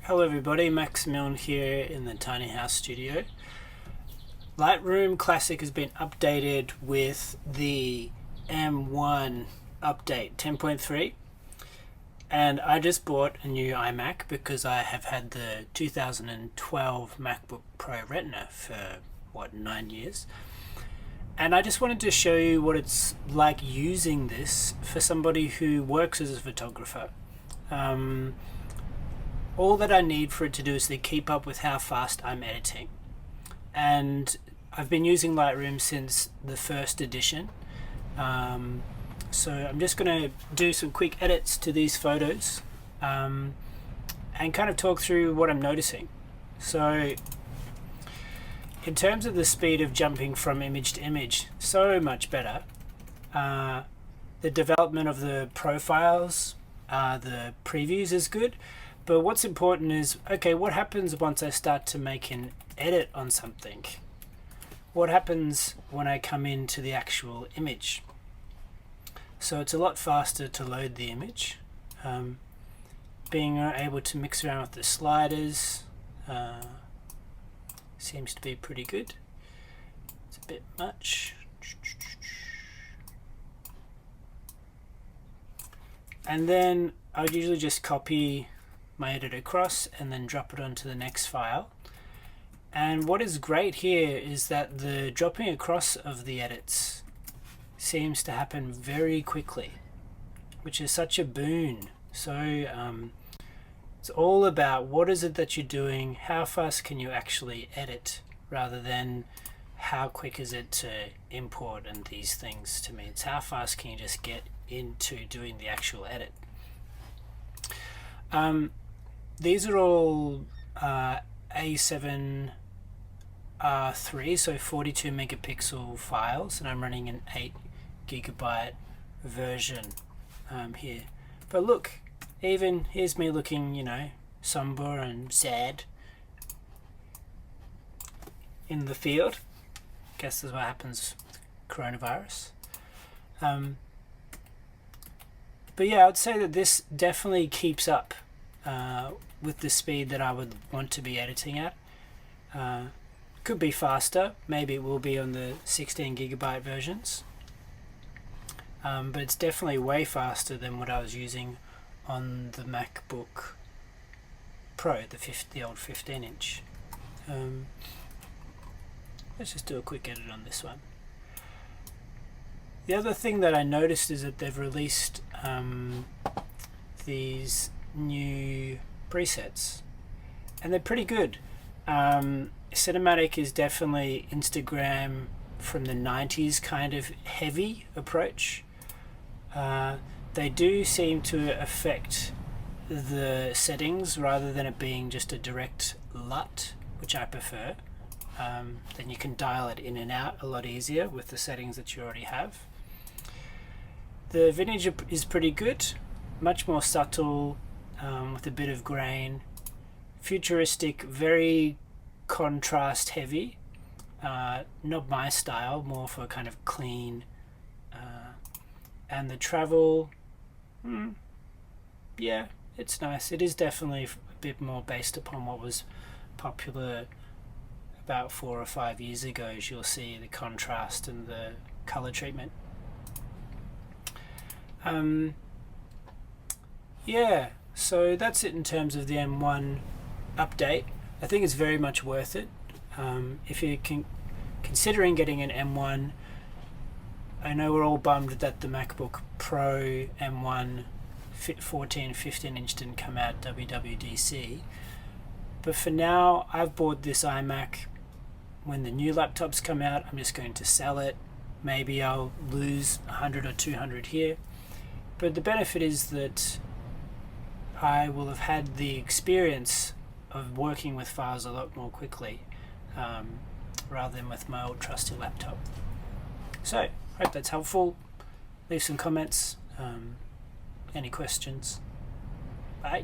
Hello everybody, Max Milne here in the tiny house studio. Lightroom Classic has been updated with the M1 update 10.3, and I just bought a new iMac because I have had the 2012 MacBook Pro Retina for 9 years, and I just wanted to show you what it's like using this for somebody who works as a photographer. All that I need for it to do is to keep up with how fast I'm editing. And I've been using Lightroom since the first edition. So I'm just going to do some quick edits to these photos and kind of talk through what I'm noticing. So in terms of the speed of jumping from image to image, so much better. The development of the profiles, the previews is good. But what's important is, okay, what happens once I start to make an edit on something? What happens when I come into the actual image? So it's a lot faster to load the image. Being able to mix around with the sliders seems to be pretty good. It's a bit much. And then I would usually just copy my edit across and then drop it onto the next file. And what is great here is that the dropping across of the edits seems to happen very quickly, which is such a boon. So it's all about what is it that you're doing, how fast can you actually edit, rather than how quick is it to import and these things to me. It's how fast can you just get into doing the actual edit. These are all A7R3, so 42 megapixel files, and I'm running an 8 gigabyte version here. But look, even here's me looking, somber and sad in the field. Guess that's what happens with coronavirus. But yeah, I would say that this definitely keeps up with the speed that I would want to be editing at. Could be faster, maybe it will be on the 16 gigabyte versions, but it's definitely way faster than what I was using on the MacBook Pro, the old 15-inch. Let's just do a quick edit on this one. The other thing that I noticed is that they've released these new presets, and they're pretty good. Cinematic is definitely Instagram from the 90s kind of heavy approach. They do seem to affect the settings rather than it being just a direct LUT, which I prefer. Then you can dial it in and out a lot easier with the settings that you already have. The vintage is pretty good, much more subtle, with a bit of grain, futuristic, very contrast heavy, not my style, more for kind of clean, and the travel, yeah, it's nice. It is definitely a bit more based upon what was popular about 4 or 5 years ago, as you'll see the contrast and the color treatment. Yeah, so that's it in terms of the M1 update. I think it's very much worth it. If you're considering getting an M1, I know we're all bummed that the MacBook Pro M1 15-inch didn't come out WWDC, but for now I've bought this iMac. When the new laptops come out, I'm just going to sell it. Maybe I'll lose 100 or 200 here, but the benefit is that I will have had the experience of working with files a lot more quickly, rather than with my old trusty laptop. So, hope that's helpful. Leave some comments, any questions. Bye.